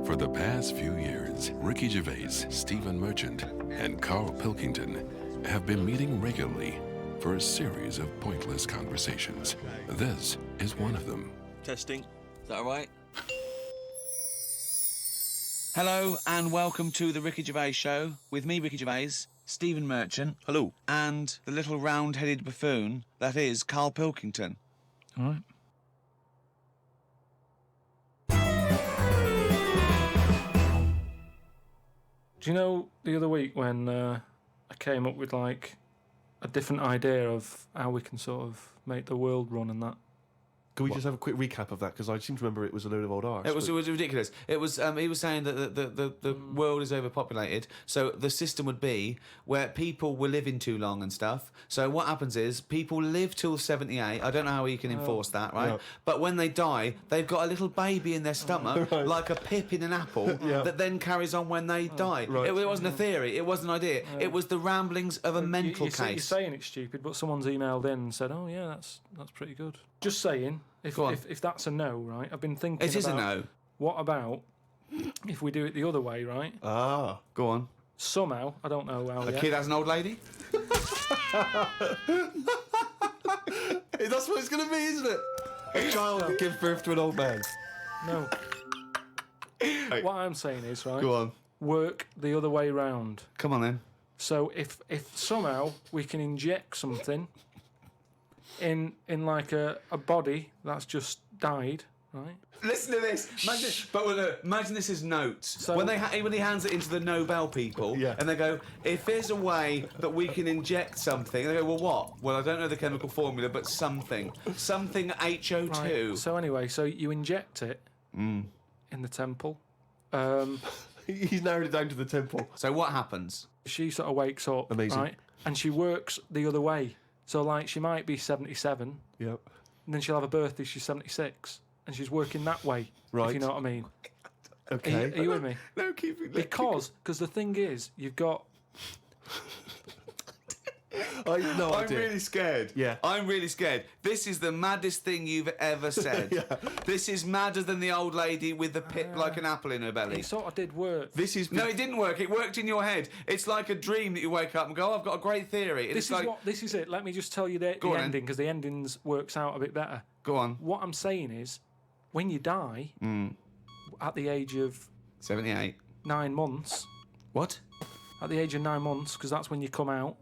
For the past few years, Ricky Gervais, Stephen Merchant, and Carl Pilkington have been meeting regularly for a series of pointless conversations. This is one of them. Testing. Is that all right? Hello and welcome to the Ricky Gervais Show with me, Ricky Gervais, Stephen Merchant. Hello. And the little round-headed buffoon that is Carl Pilkington. All right. Do you know the other week when I came up with like a different idea of how we can sort of make the world run and that? Can we just have a quick recap of that? Because I seem to remember it was a load of old arse. It was ridiculous. It was he was saying that the world is overpopulated, so the system would be where people were living too long and stuff. So what happens is people live till 78. I don't know how you can enforce that, right? Yeah. But when they die, they've got a little baby in their stomach, Right. like a pip in an apple, Yeah. that then carries on when they die. Right. It wasn't a theory. It was an idea. It was the ramblings of a mental You're case. saying it's stupid, but someone's emailed in and said, "Oh yeah, that's pretty good." Just saying. If that's a no, right? I've been thinking. It is a about, no. What about if we do it the other way, right? Ah. Go on. Somehow, I don't know how. A yet. kid has an old lady? That's what it's going to be, isn't it? A child gives birth to an old man. No. What I'm saying is, right? Go on. Work the other way round. Come on then. So if somehow we can inject something in like a body that's just died, right? Listen to this. Imagine this is notes. So- when he hands it into the Nobel people, Yeah. and they go, if there's a way that we can inject something, and they go, well, what? Well, I don't know the chemical formula, but something HO2. Right. So anyway, so you inject it in the temple. He's narrowed it down to the temple. So what happens? She sort of wakes up, Amazing. right? And she works the other way. So like she might be 77, Yep. and then she'll have a birthday. She's 76, and she's working that way. Right. If you know what I mean. Okay. Are you with me? No, keep it. Because the thing is, you've got. I'm really scared. Yeah. I'm really scared. This is the maddest thing you've ever said. This is madder than the old lady with the pip like an apple in her belly. It sort of did work. This is... No, it didn't work. It worked in your head. It's like a dream that you wake up and go, oh, I've got a great theory. And This it's like, this is it. Let me just tell you the Go on, ending, because the endings works out a bit better. Go on. What I'm saying is, when you die at the age of 78. 9 months, What? at the age of 9 months, because that's when you come out.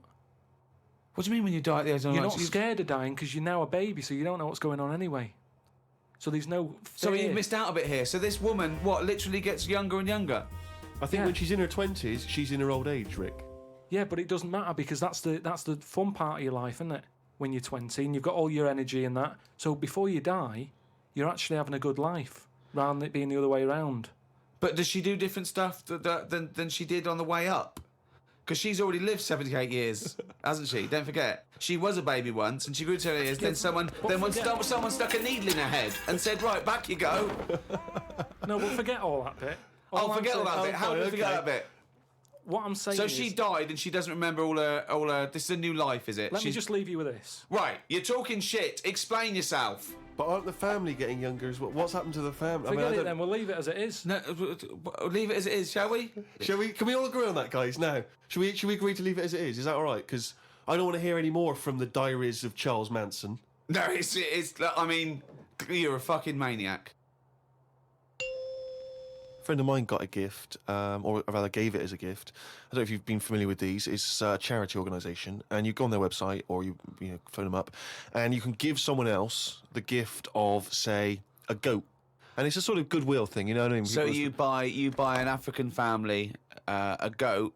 What do you mean when you die at the age of You're 9? not scared of dying because you're now a baby, so you don't know what's going on anyway. So there's no fear. So you missed out a bit here. So this woman, what, literally gets younger and younger? I think Yeah. when she's in her 20s, she's in her old age, Rick. Yeah, but it doesn't matter because that's the fun part of your life, isn't it? When you're 20 and you've got all your energy and that. So before you die, you're actually having a good life rather than it being the other way around. But does she do different stuff than she did on the way up? Because she's already lived 78 years, hasn't she? Don't forget. She was a baby once, and she grew to 78 years. Then someone stuck a needle in her head and said, right, back you go. No, but forget all that bit. I'll forget all that bit. How do you forget okay. that bit? What I'm saying So is... she died and she doesn't remember all her... This is a new life, is it? Let me just leave you with this. Right, you're talking shit. Explain yourself. But aren't the family getting younger as well? What's happened to the family? Forget it then, we'll leave it as it is. No, leave it as it is, shall we? Shall we? Can we all agree on that, guys? Now, should we agree to leave it as it is? Is that all right? Because I don't want to hear any more from the diaries of Charles Manson. No, it's. I mean, you're a fucking maniac. A friend of mine got a gift, or rather gave it as a gift. I don't know if you've been familiar with these. It's a charity organisation, and you go on their website or you phone them up, and you can give someone else the gift of, say, a goat. And it's a sort of goodwill thing, you know what I mean? So you buy an African family a goat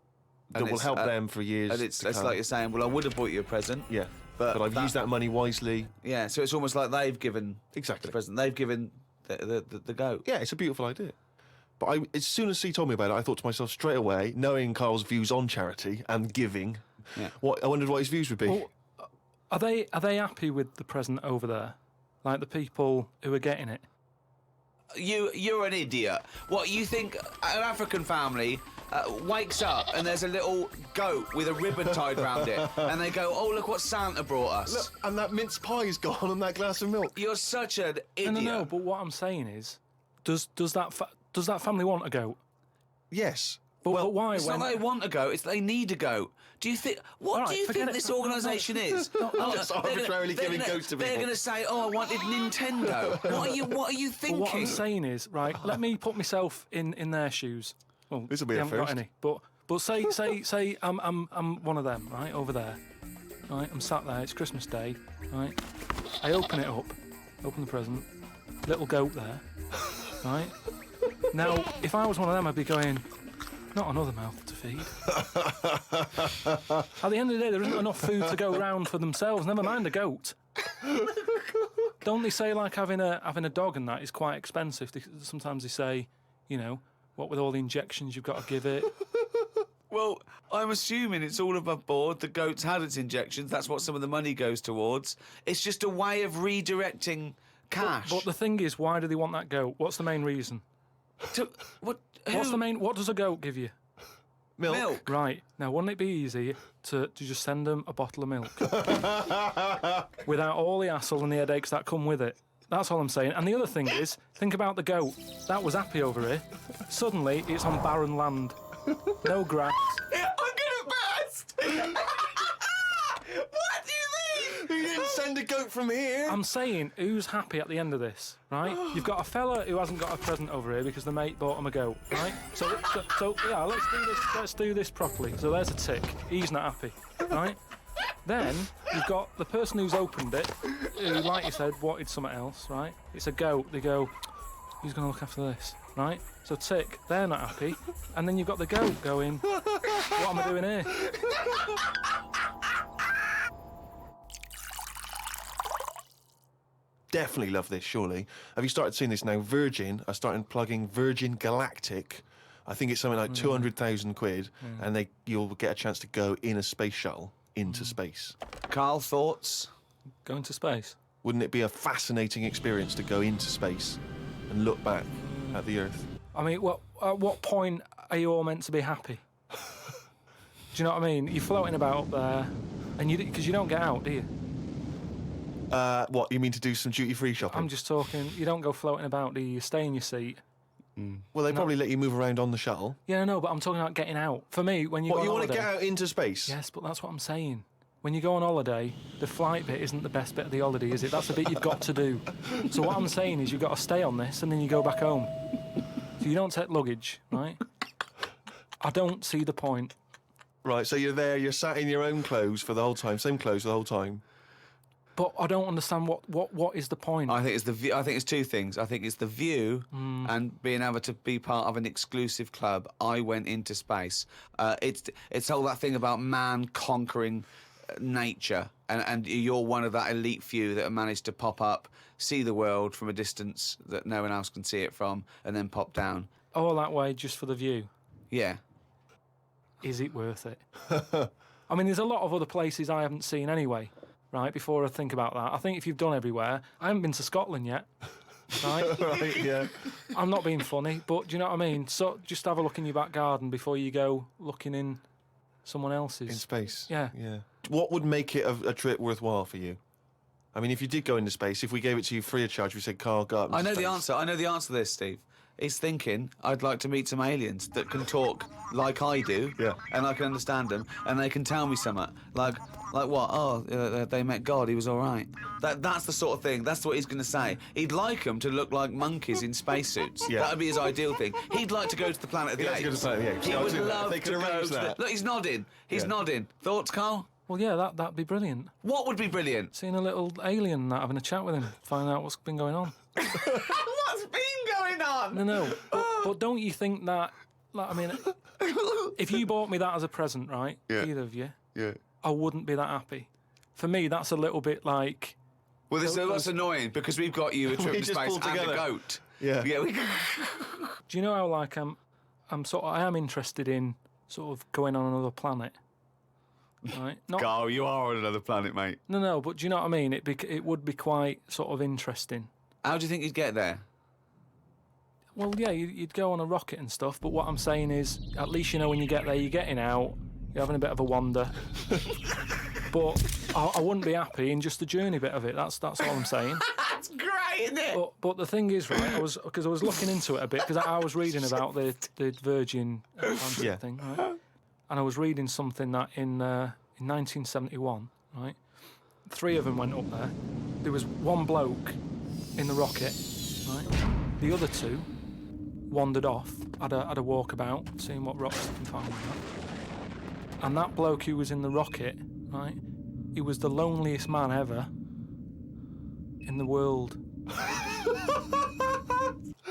that will help them for years. And it's to come. like you're saying, well, I would have bought you a present. Yeah, but I've used that money wisely. Yeah, so it's almost like they've given Exactly. the present. They've given the goat. Yeah, it's a beautiful idea. But as soon as he told me about it, I thought to myself straight away, knowing Carl's views on charity and giving, I wondered what his views would be. Well, are they happy with the present over there? Like the people who are getting it? You're an idiot. What, you think an African family wakes up and there's a little goat with a ribbon tied round it, and they go, oh, look what Santa brought us. Look, and that mince pie's gone and that glass of milk. You're such an idiot. No, but what I'm saying is, does does that family want a goat? Yes. But why? It's not they want a goat, it's they need a goat. Do you think... What All do right, you forget think it. this organisation is? Just arbitrarily giving goats to They're people. going to say, oh, I wanted Nintendo. What are you thinking? Well, what I'm saying is, right, let me put myself in their shoes. Well, This'll be they a haven't got first. any. But say I'm one of them, right, over there. Right, I'm sat there, it's Christmas Day, right? I open it up, open the present, little goat there, right? Now, if I was one of them, I'd be going, not another mouth to feed. At the end of the day, there isn't enough food to go around for themselves, never mind a goat. Don't they say, like, having a dog and that is quite expensive? Sometimes they say, you know, what with all the injections you've got to give it. Well, I'm assuming it's all above board. The goat's had its injections. That's what some of the money goes towards. It's just a way of redirecting cash. But the thing is, why do they want that goat? What's the main reason? What does a goat give you? Milk. Right. Now, wouldn't it be easy to just send them a bottle of milk? Without all the hassle and the headaches that come with it. That's all I'm saying. And the other thing is, think about the goat. That was happy over here. Suddenly, it's on barren land. No grass. I'm gonna burst! What do you mean? You didn't send a goat from here. I'm saying, who's happy at the end of this, right? You've got a fella who hasn't got a present over here because the mate bought him a goat, right? So yeah, let's do this properly. So there's a tick. He's not happy, right? Then you've got the person who's opened it, who, like you said, wanted something else, right? It's a goat. They go, who's going to look after this, right? So tick, they're not happy. And then you've got the goat going, what am I doing here? Definitely love this, surely. Have you started seeing this now? Virgin are starting plugging Virgin Galactic. I think it's something like 200,000 quid, and you'll get a chance to go in a space shuttle into space. Carl, thoughts? Going to space. Wouldn't it be a fascinating experience to go into space and look back at the Earth? I mean, at what point are you all meant to be happy? Do you know what I mean? You're floating about up there, and because you don't get out, do you? What, you mean to do some duty-free shopping? I'm just talking. You don't go floating about, do you? You stay in your seat. Well, they probably let you move around on the shuttle. Yeah, no, but I'm talking about getting out. For me, when you go What, on you want to holiday, get out into space? yes, but that's what I'm saying. When you go on holiday, the flight bit isn't the best bit of the holiday, is it? That's the bit you've got to do. So what I'm saying is you've got to stay on this and then you go back home. So you don't take luggage, right? I don't see the point. Right, so you're there, you're sat in your own clothes for the whole time, same clothes for the whole time. But I don't understand what is the point. I think it's the view. I think it's two things. I think it's the view and being able to be part of an exclusive club. I went into space. It's all that thing about man conquering nature, and you're one of that elite few that have managed to pop up, see the world from a distance that no one else can see it from, and then pop down. All that way just for the view. Yeah. Is it worth it? I mean, there's a lot of other places I haven't seen anyway. Right, before I think about that, I think if you've done everywhere, I haven't been to Scotland yet. Right? Right, yeah. I'm not being funny, but do you know what I mean? So just have a look in your back garden before you go looking in someone else's. In space. Yeah. Yeah. What would make it a trip worthwhile for you? I mean, if you did go into space, if we gave it to you free of charge, we said, Carl, go up into I know the space." answer. I know the answer to this, Steve. He's thinking, I'd like to meet some aliens that can talk like I do, Yeah. and I can understand them, and they can tell me something. Like what? Oh, they met God, he was all right. That's the sort of thing, that's what he's going to say. He'd like them to look like monkeys in spacesuits. Yeah. That would be his ideal thing. He'd like to go to the planet of the He'd like to go to apes. the planet of the apes. He I'll would do that. love They to can go arrange to that. Look, he's nodding. He's Yeah. nodding. Thoughts, Carl? Well, yeah, that'd be brilliant. What would be brilliant? Seeing a little alien and that, having a chat with him, finding out what's been going on. What's been going on? No. But don't you think that, like, I mean, if you bought me that as a present, right, Yeah. either of you, Yeah. I wouldn't be that happy. For me, that's a little bit like... Well, that's annoying because we've got you a trip We to just space pulled and together. a goat. Yeah. Yeah, Do you know how, like, I am interested in sort of going on another planet, right? Not, Carl, you are on another planet, mate. no, but do you know what I mean? It would be quite sort of interesting. How do you think you'd get there? Well, yeah, you'd go on a rocket and stuff, but what I'm saying is, at least you know when you get there, you're getting out, you're having a bit of a wander. But I wouldn't be happy in just the journey bit of it. That's all I'm saying. That's great. great, isn't it? But the thing is, right, I was looking into it a bit because I was reading about the Virgin Atlantic Yeah. thing, right? And I was reading something that in 1971, right, 3 of them went up there. There was one bloke in the rocket, right? The other 2 wandered off, had a walkabout, seeing what rocks they can find. And that. And that bloke who was in the rocket, right, he was the loneliest man ever in the world.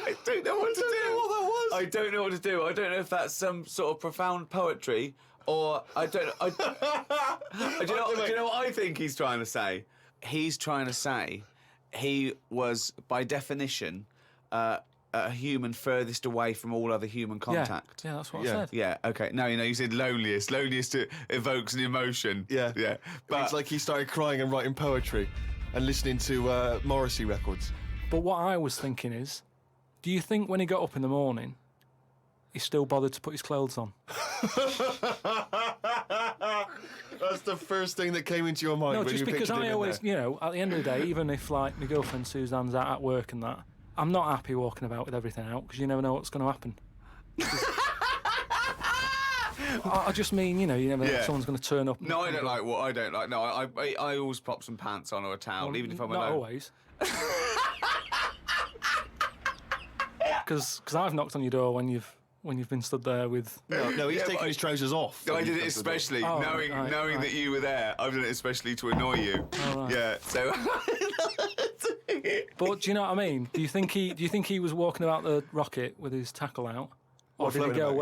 I don't know what to do. I don't know what to do. I don't know if that's some sort of profound poetry or I don't know. Do you know what I think he's trying to say? He's trying to say he was, by definition, a human furthest away from all other human contact. Yeah, that's what Yeah. I said. Yeah, okay. No, you said loneliest. Loneliest evokes an emotion. Yeah. Yeah. But It's like he started crying and writing poetry and listening to Morrissey records. But what I was thinking is, do you think when he got up in the morning, he still bothered to put his clothes on? That's the first thing that came into your mind. No, when just you because pictured him I in always, there. at the end of the day, even if like my girlfriend Suzanne's out at work and that, I'm not happy walking about with everything out because you never know what's going to happen. I just mean, you never know if someone's going to turn up. no, I don't like what I don't like. No, I always pop some pants on or a towel, even if I'm not alone. always. Because I've knocked on your door when you've been stood there with. No, he's Yeah, taking but his trousers off. No, I when did he it comes to the door. especially Oh, knowing right. that you were there. I've done it especially to annoy you. Oh, right. Yeah, so. But do you know what I mean? Do you think he was walking about the rocket with his tackle out, or Or did he floating go, about,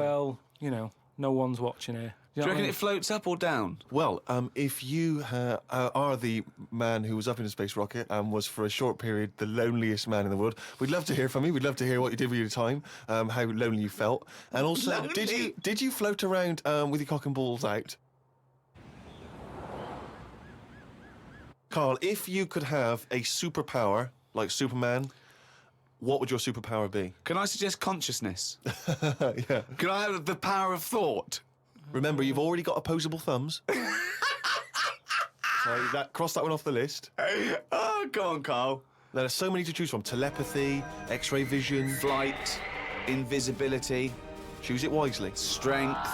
yeah. well, no one's watching here? Do Do you you know reckon what it floats up or down? Well, if you are the man who was up in a space rocket and was for a short period the loneliest man in the world, we'd love to hear from you. We'd love to hear what you did with your time, how lonely you felt, and also Lonely? did you float around with your cock and balls out? Carl, if you could have a superpower like Superman, what would your superpower be? Can I suggest consciousness? Yeah. Can I have the power of thought? Remember, you've already got opposable thumbs. So cross that one off the list. Oh, go on, Carl. Now, there's so many to choose from. Telepathy, X-ray vision. Flight, invisibility, Choose it wisely. strength,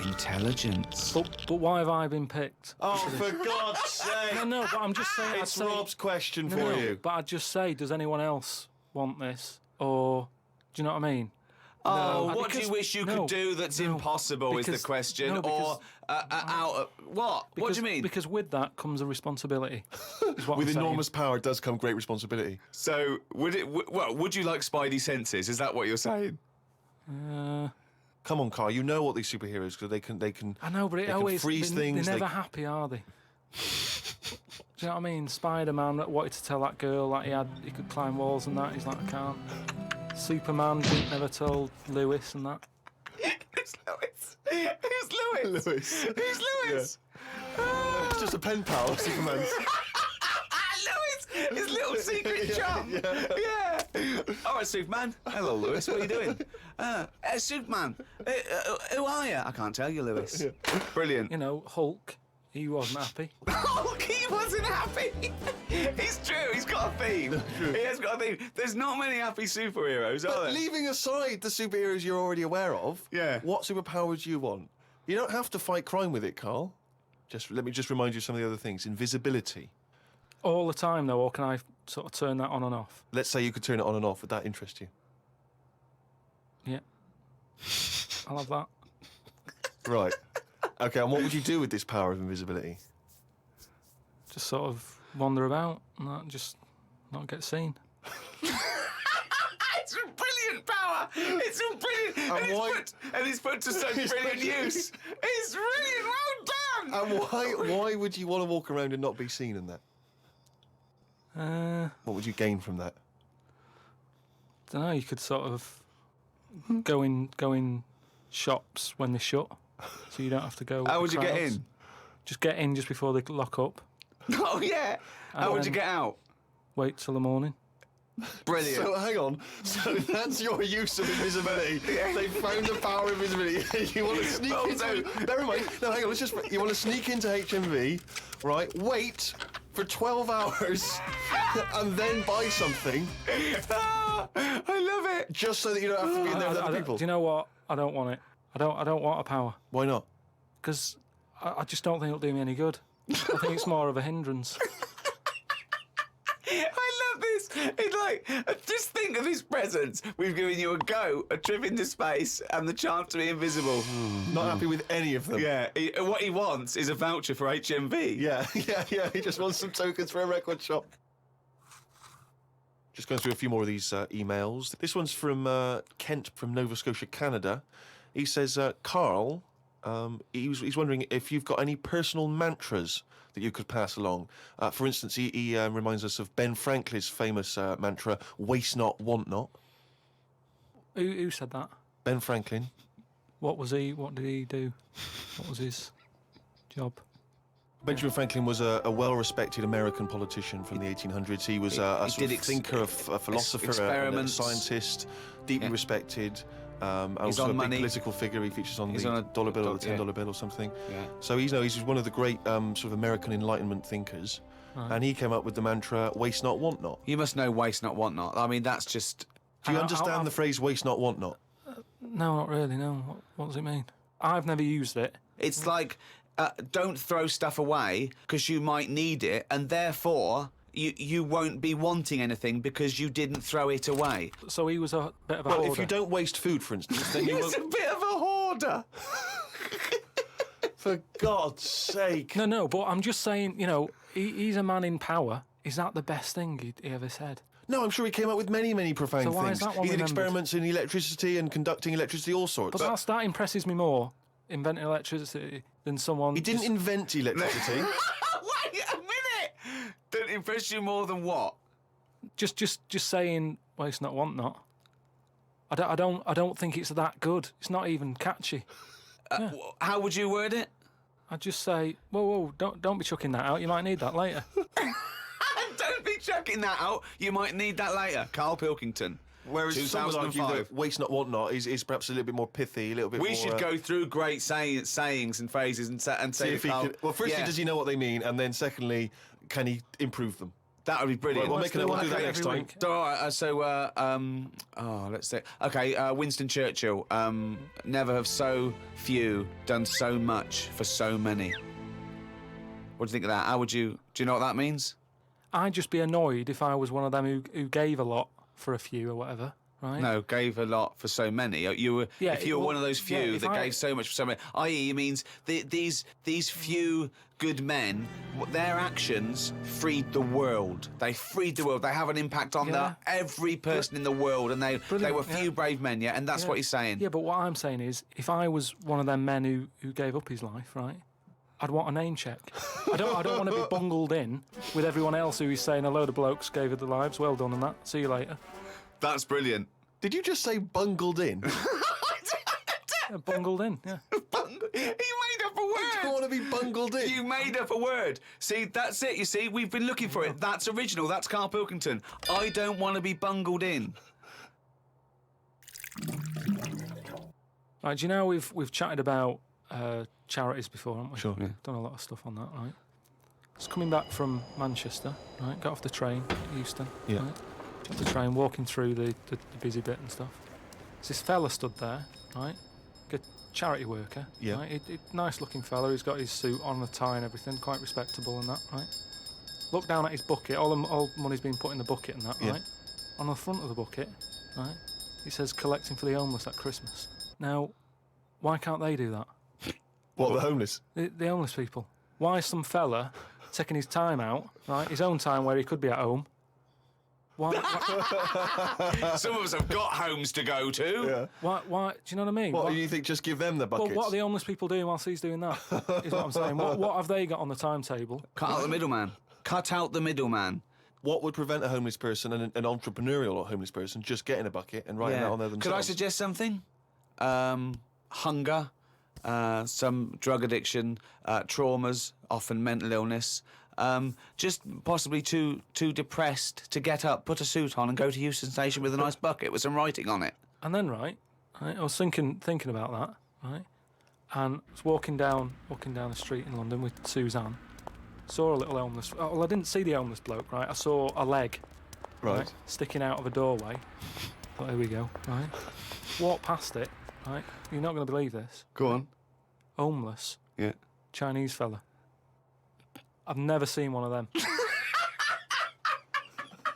intelligence. But why have I been picked? Oh, for God's sake! No, but I'm just saying. It's Rob's question No, for no, you. But I'd just say, does anyone else want this? Or, do you know what I mean? Oh, No, what do because- you wish you no, could do that's no, impossible is because- the question. no, because- or out of... What? What do you mean? Because with that comes a responsibility. Is what With I'm saying. enormous power does come great responsibility. So, would you like Spidey senses? Is that what you're saying? Come on, Carl. You know what these superheroes because they can. I know, but they it can always freeze things. They're they- never happy, are they? Do you know what I mean? Spider-Man wanted to tell that girl that he could climb walls and that. He's like, I can't. Superman never told Lewis and that. Who's Lewis? Who's Lewis? Lewis. Who's Lewis? It's just a pen pal, Superman. Lewis! His little secret chum! Yeah. All right, Superman. Hello, Lewis. What are you doing? Superman. Who are you? I can't tell you, Lewis. Brilliant. You know, Hulk. He wasn't happy. Oh, he wasn't happy. It's true. He's got a theme. He has got a theme. There's not many happy superheroes, are But there? leaving aside the superheroes you're already aware of, Yeah. what superpower would you want? You don't have to fight crime with it, Carl. Let me remind you of some of the other things. Invisibility. All the time, though, or can I sort of turn that on and off? Let's say you could turn it on and off. Would that interest you? Yeah. I'll have that. Right. Okay, and what would you do with this power of invisibility? Just sort of wander about and that, just not get seen. It's a brilliant power. It's a brilliant. And why- it's put to such brilliant use. It's brilliant. Well done. And why would you want to walk around and not be seen in that? What would you gain from that? Don't know. You could sort of go in shops when they're shut, so you don't have to go. How with would you get crowds. in? Just get in just before they lock up. Oh yeah. How would you then- get out? Wait till the morning. Brilliant. So hang on. So that's your use of invisibility. They found the power of invisibility. You want to sneak into. Never mind. No, hang on. You want to sneak into HMV, right? Wait for 12 hours and then buy something I love it. just so that you don't have to be in there with other people? Do you know what? I don't want it. I don't want a power. Why not? Because I just don't think it'll do me any good. I think it's more of a hindrance. I love this. It's like, just think of his presents. We've given you a trip into space, and the chance to be invisible. Not happy with any of them. Yeah, what he wants is a voucher for HMV. Yeah. He just wants some tokens for a record shop. Just going through a few more of these emails. This one's from Kent from Nova Scotia, Canada. He says, Carl, he's wondering if you've got any personal mantras that you could pass along. For instance, he reminds us of Ben Franklin's famous mantra, waste not, want not. Who said that? Ben Franklin. What did he do? What was his job? Benjamin Franklin was a well-respected American politician from the 1800s. He was a sort of thinker, a philosopher, a scientist, deeply respected. Also on a big money. Political figure. He features on He's the on a dollar bill or the yeah. $10 bill or something. Yeah. So he's one of the great sort of American Enlightenment thinkers. And he came up with the mantra, waste not, want not. You must know waste not, want not. I mean, that's just... Do you understand the phrase waste not, want not? No, not really, no. What does it mean? I've never used it. It's like, don't throw stuff away because you might need it, and therefore you won't be wanting anything because you didn't throw it away. So he was a bit of a Well, hoarder. if you don't waste food, for instance, then you He's a won't... bit of a hoarder. For God's sake. No, but I'm just saying, he's a man in power. Is that the best thing he ever said? No, I'm sure he came up with many, many profound So why things. is that one He did remembered? experiments in electricity and conducting electricity, all sorts. But that impresses me more, inventing electricity, than someone... He didn't invent electricity. Wait a minute! Don't impress you more than what? Just saying waste not, want not. I don't think it's that good. It's not even catchy. How would you word it? I'd just say, whoa, don't be chucking that out. You might need that later. Don't be chucking that out. You might need that later. Carl Pilkington. Whereas some would argue 2005. that waste not, want not is perhaps a little bit more pithy, a little bit more... We should go through great sayings and phrases and say See if to he Carl, could, well, firstly, yeah, does he know what they mean? And then secondly, can he improve them? that would be brilliant. Well, we'll do that Okay, next every time. week. So, all right, let's see. Okay, Winston Churchill. Never have so few done so much for so many. What do you think of that? How would you... Do you know what that means? I'd just be annoyed if I was one of them who gave a lot for a few or whatever, right? No, gave a lot for so many. You were, Yeah, if you were well, one of those few yeah, if that I- gave so much for so many, i.e., it means these few good men, their actions freed the world. They freed the world. They have an impact on every person in the world, and they Brilliant, were few brave men, yeah. And that's what he's saying. Yeah, but what I'm saying is, if I was one of them men who gave up his life, right, I'd want a name check. I don't want to be bungled in with everyone else who is saying a load of blokes gave it their lives. Well done on that. See you later. That's brilliant. Did you just say bungled in? Yeah, bungled in, yeah. You made up a word. I don't want to be bungled in. You made up a word. See, that's it. You see, we've been looking for it. That's original. That's Carl Pilkington. I don't want to be bungled in. Right, do you know we've chatted about charities before, haven't we? Sure. Yeah. Done a lot of stuff on that, right? I was coming back from Manchester, right? Got off the train at Euston. Yeah. Right? Got off the train, walking through the busy bit and stuff. There's this fella stood there, right? Good charity worker. Yeah. Right? Nice looking fella. He's got his suit on, a tie and everything, quite respectable and that, right? Look down at his bucket. All the money's been put in the bucket and that, Yeah. right? On the front of the bucket, right? It says collecting for the homeless at Christmas. Now, why can't they do that? What, the homeless? The homeless people. Why is some fella taking his time out, right? His own time where he could be at home. Why? Some of us have got homes to go to. Why? Do you know what I mean? What, you think just give them the buckets? Well, what are the homeless people doing whilst he's doing that? Is what I'm saying. What have they got on the timetable? Cut out the middleman. Cut out the middleman. What would prevent a homeless person, an entrepreneurial homeless person, just getting a bucket and writing that on there themselves? Could I suggest something? Hunger, some drug addiction, traumas, often mental illness. Just possibly too depressed to get up, put a suit on, and go to Euston Station with a nice bucket with some writing on it. And then, right, I was thinking about that, right, and I was walking down the street in London with Suzanne. Saw a little homeless. Oh, well, I didn't see the homeless bloke, right? I saw a leg, Right. sticking out of a doorway. Thought, here we go, right? Walked past it, right? You're not going to believe this. Go on. Homeless Yeah. Chinese fella. I've never seen one of them.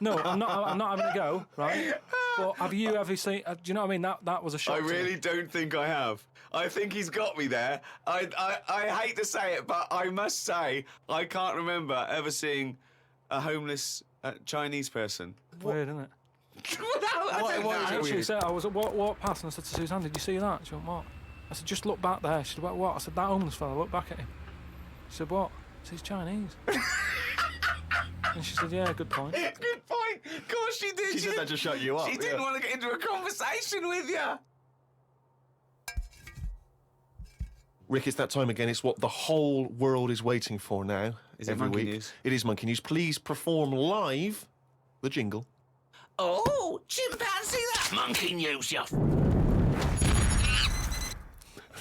No, I'm not having a go, right? But have you ever seen? Do you know what I mean? That was a shock. I to me. really don't think I have. I think he's got me there. I hate to say it, but I must say I can't remember ever seeing a homeless Chinese person. Weird, isn't it? I don't know. I actually said, I was walked past and I said to Suzanne, "Did you see that?" She went, "What?" I said, "Just look back there." She said, "What?" I said, "That homeless fella. Look back at him." She said, "What?" I said, "He's Chinese." And she said, "Yeah, good point." Good point. Of course she did. She said that to shut you up. She didn't want to get into a conversation with you. Rick, it's that time again. It's what the whole world is waiting for now. Is it every Monkey week. News? It is Monkey News. Please perform live the jingle. Oh, chimpanzee, that monkey news, you.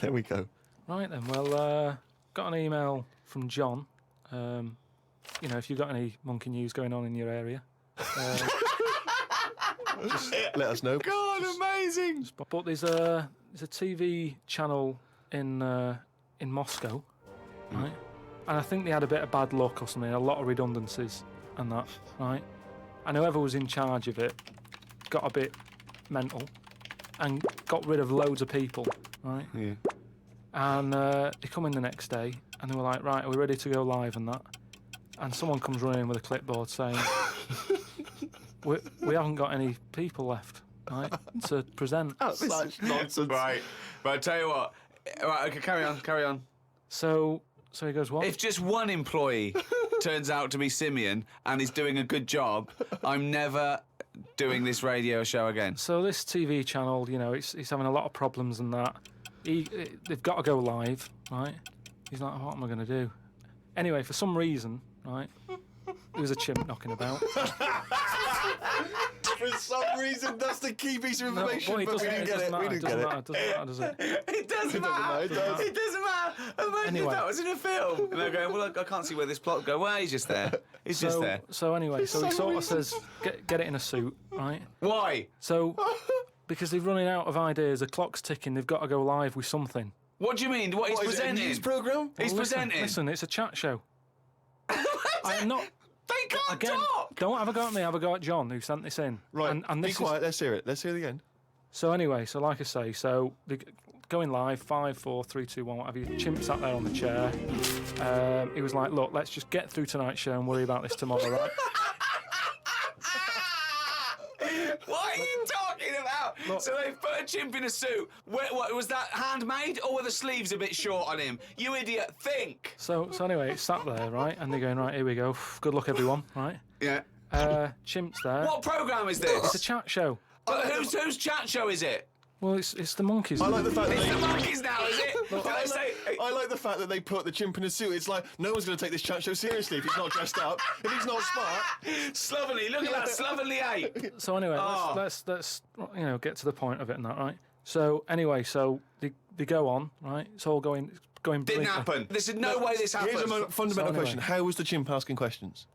There we go. Right then. Well, got an email from John. You know, if you've got any monkey news going on in your area, Let us know. God, amazing. but there's a TV channel in Moscow, right? And I think they had a bit of bad luck or something, a lot of redundancies and that, right? And whoever was in charge of it got a bit mental and got rid of loads of people, right? Yeah. And they come in the next day and they were like, "Right, are we ready to go live?" and that. And someone comes running in with a clipboard saying, we haven't got any people left, right, to present. Such nonsense. Right, but tell you what. Right, okay, carry on. So he goes, "What?" If just one employee turns out to be Simeon and is doing a good job, I'm never doing this radio show again. So this TV channel, you know, it's having a lot of problems and that. They've got to go live, right? He's like, "What am I going to do?" Anyway, for some reason, right, there was a chimp knocking about. For some reason, that's the key piece of No, information, but it but we doesn't, didn't it get doesn't it. matter, We it didn't doesn't get matter, it. it doesn't matter, does it? It doesn't matter. It does. It doesn't matter. Imagine Anyway. if that was in a film. And they're going, well, I can't see where this plot would go. Well, he's just there. He's just there. So anyway, so he so sort of says, get it in a suit, right? Why? So, because they're running out of ideas, the clock's ticking, they've got to go live with something. What do you mean? What he's What, is it a presenting? news programme? He's Well, presenting. Listen, it's a chat show. I'm not. They can't Again, talk. don't have a go at me, have a go at John, who sent this in. Right, And be this is, quiet. Let's hear it. Let's hear the end. so anyway, so like I say, so they're going live, 5, 4, 3, 2, 1, whatever. Chimp sat there on the chair. He was like, "Look, let's just get through tonight's show and worry about this tomorrow, right?" What are you talking about? Look. So they put a chimp in a suit. What was that handmade, or were the sleeves a bit short on him? You idiot! Think. So anyway, it's sat there, right? And they're going, "Right, here we go. Good luck, everyone," right? Yeah. Chimp's there. What program is It's a this? chat show. But whose chat show is it? Well, it's the monkeys. I like the fact that It's the they. monkeys now, is it? Did I say? I like the fact that they put the chimp in a suit. It's like no one's going to take this chat show seriously if he's not dressed up, if he's not smart. Slovenly, look at that slovenly ape. So anyway, Oh. let's get to the point of it and that, right? So anyway, so they go on, right? It's all going Didn't brilliantly. happen. There's no way this happened. Here's a fundamental So anyway. question: how was the chimp asking questions?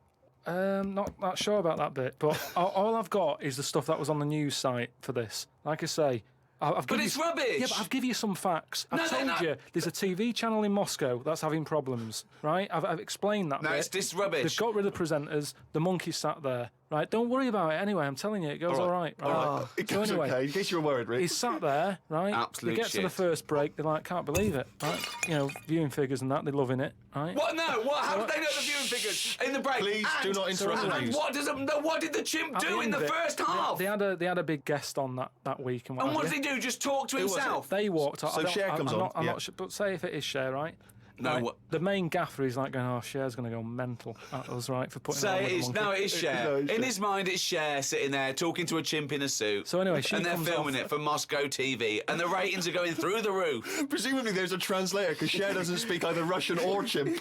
Not sure about that bit, but all I've got is the stuff that was on the news site for this. Like I say, I've But given it's you, rubbish. Yeah, but I've given you some facts. I've No, told no. you there's a TV channel in Moscow that's having problems, right? I've explained that No, bit. it's rubbish. They've got rid of the presenters. The monkey sat there, right? Don't worry about it anyway. I'm telling you, it goes all right. Right? It So goes anyway, okay. In case you were worried, Rick. he's sat there, right? Absolute They get to the shit. first break, they're like, can't believe it, right? You know, viewing figures and that, they're loving it, right? What? No. What? How did they know the viewing figures in the break? Please do not interrupt the And news. what did the chimp At do the in end the of it, first half? They had a big guest on that week and what And what have did you. he do? Just talk to was it? himself? They walked up. So Cher comes on, I'm yeah. not sure, but say if it is Cher, right? No, Right, what- the main gaffer is like going, "Oh, Cher's going to go mental at us, right, for putting Say it it is. on with the No, monkey." it is Cher. No, it's In Cher. his mind, it's Cher sitting there talking to a chimp in a suit. So anyway, she and they're comes filming off- it for Moscow TV, and the ratings are going through the roof. Presumably there's a translator because Cher doesn't speak either Russian or chimp.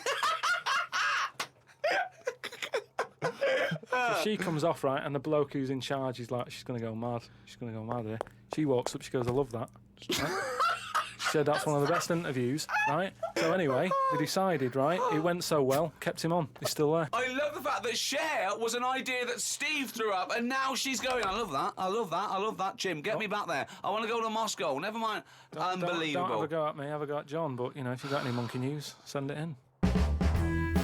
So she comes off, right, and the bloke who's in charge is like, she's going to go mad. She's going to go mad here. She walks up, she goes, "I love that." Right? She said that's one of the best interviews, right? So anyway, they decided, right? It went so well, kept him on. He's still there. I love the fact that Cher was an idea that Steve threw up, and now she's going. I love that. I love that. I love that. Jim, get me back there. I want to go to Moscow. Never mind. Unbelievable. Don't have a go at me. Have a go at John. But you know, if you got any monkey news, send it in.